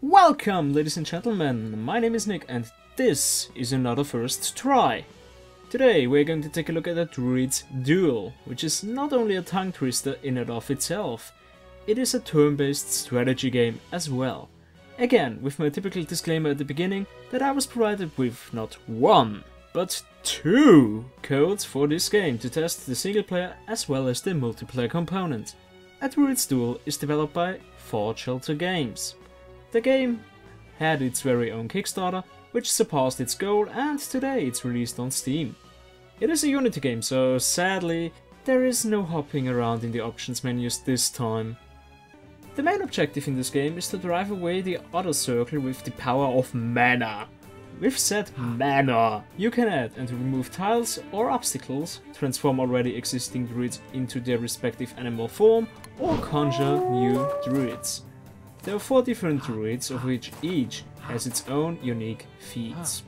Welcome, ladies and gentlemen, my name is Nick and this is another first try. Today we're going to take a look at the Druid's Duel, which is not only a tongue twister in and of itself, it is a turn-based strategy game as well. Again, with my typical disclaimer at the beginning that I was provided with not one, but two codes for this game to test the single player as well as the multiplayer component. A Druid's Duel is developed by Forge Shelter Games. The game had its very own Kickstarter, which surpassed its goal, and today it's released on Steam. It is a Unity game, so sadly there is no hopping around in the options menus this time. The main objective in this game is to drive away the other circle with the power of mana. With said mana, you can add and remove tiles or obstacles, transform already existing druids into their respective animal form, or conjure new druids. There are 4 different druids, of which each has its own unique feats.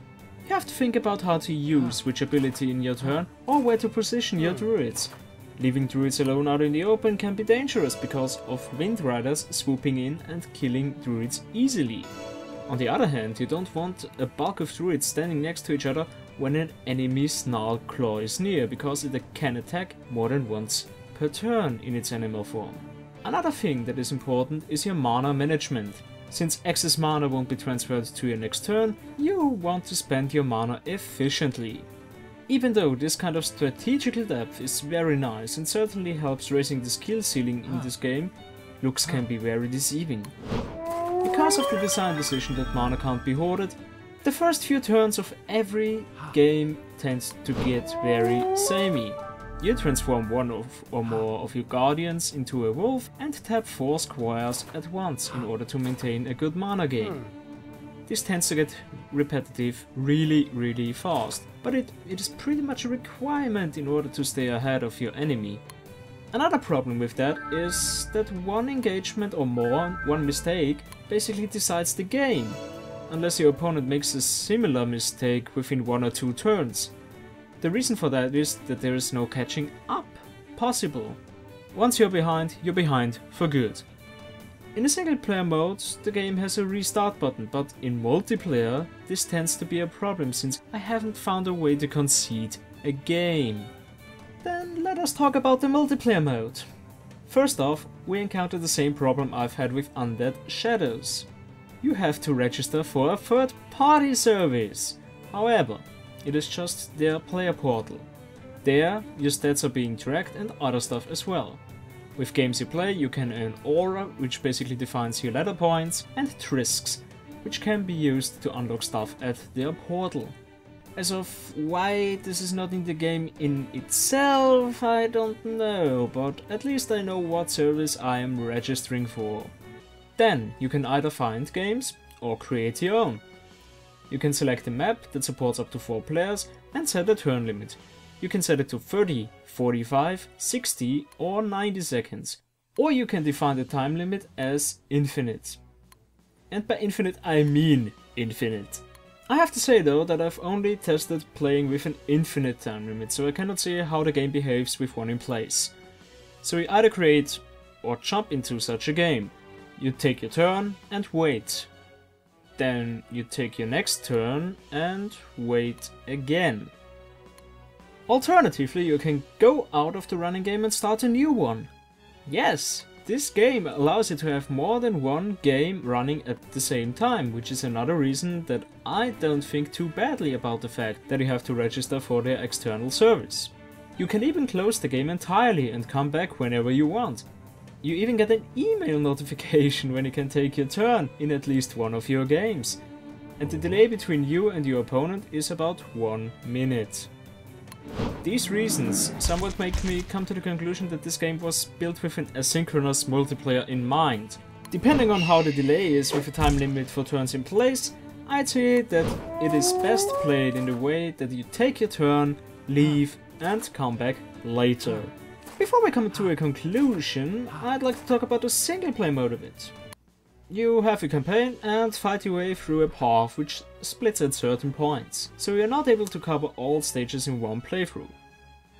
You have to think about how to use which ability in your turn or where to position your druids. Leaving druids alone out in the open can be dangerous because of wind riders swooping in and killing druids easily. On the other hand, you don't want a bulk of druids standing next to each other when an enemy snarl claw is near, because it can attack more than once per turn in its animal form. Another thing that is important is your mana management. Since excess mana won't be transferred to your next turn, you want to spend your mana efficiently. Even though this kind of strategical depth is very nice and certainly helps raising the skill ceiling in this game, looks can be very deceiving. Because of the design decision that mana can't be hoarded, the first few turns of every game tends to get very samey. You transform one or more of your guardians into a wolf and tap 4 squares at once in order to maintain a good mana gain. This tends to get repetitive really fast, but it is pretty much a requirement in order to stay ahead of your enemy. Another problem with that is that one engagement or more, one mistake, basically decides the game, unless your opponent makes a similar mistake within 1 or 2 turns. The reason for that is that there is no catching up possible. Once you're behind for good. In a single player mode, the game has a restart button, but in multiplayer this tends to be a problem since I haven't found a way to concede a game. Then let us talk about the multiplayer mode. First off, we encounter the same problem I've had with Undead Shadows. You have to register for a third-party service. However, it is just their player portal. There, your stats are being tracked and other stuff as well. With games you play, you can earn aura, which basically defines your ladder points, and trisks, which can be used to unlock stuff at their portal. As of why this is not in the game in itself, I don't know, but at least I know what service I am registering for. Then you can either find games or create your own. You can select a map that supports up to 4 players and set a turn limit. You can set it to 30, 45, 60 or 90 seconds. Or you can define the time limit as infinite. And by infinite I mean infinite. I have to say though that I've only tested playing with an infinite time limit, so I cannot see how the game behaves with one in place. So you either create or jump into such a game. You take your turn and wait. Then you take your next turn and wait again. Alternatively, you can go out of the running game and start a new one. Yes, this game allows you to have more than one game running at the same time, which is another reason that I don't think too badly about the fact that you have to register for their external service. You can even close the game entirely and come back whenever you want. You even get an email notification when you can take your turn in at least one of your games. And the delay between you and your opponent is about 1 minute. These reasons somewhat make me come to the conclusion that this game was built with an asynchronous multiplayer in mind. Depending on how the delay is with a time limit for turns in place, I'd say that it is best played in the way that you take your turn, leave and come back later. Before we come to a conclusion, I'd like to talk about the single player mode of it. You have your campaign and fight your way through a path which splits at certain points, so you're not able to cover all stages in one playthrough.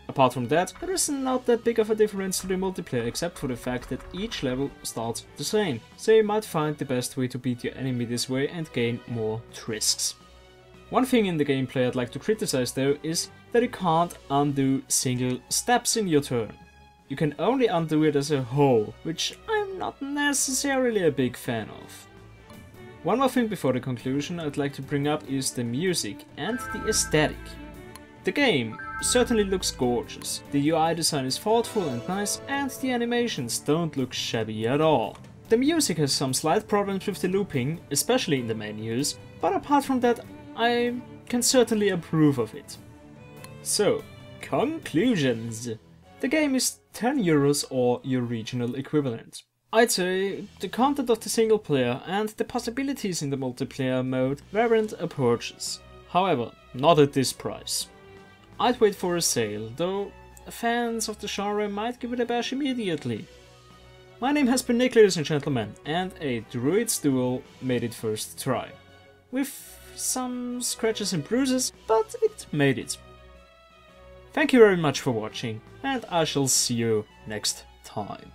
Apart from that, there is not that big of a difference to the multiplayer except for the fact that each level starts the same, so you might find the best way to beat your enemy this way and gain more trisks. One thing in the gameplay I'd like to criticize though is that you can't undo single steps in your turn. You can only undo it as a whole, which I'm not necessarily a big fan of. One more thing before the conclusion I'd like to bring up is the music and the aesthetic. The game certainly looks gorgeous, the UI design is thoughtful and nice, and the animations don't look shabby at all. The music has some slight problems with the looping, especially in the menus, but apart from that I can certainly approve of it. So, conclusions. The game is €10 or your regional equivalent. I'd say the content of the single player and the possibilities in the multiplayer mode warrant a purchase. However, not at this price. I'd wait for a sale, though fans of the genre might give it a bash immediately. My name has been Nick, ladies and gentlemen, and a Druid's Duel made it first try. With some scratches and bruises, but it made it. Thank you very much for watching, and I shall see you next time.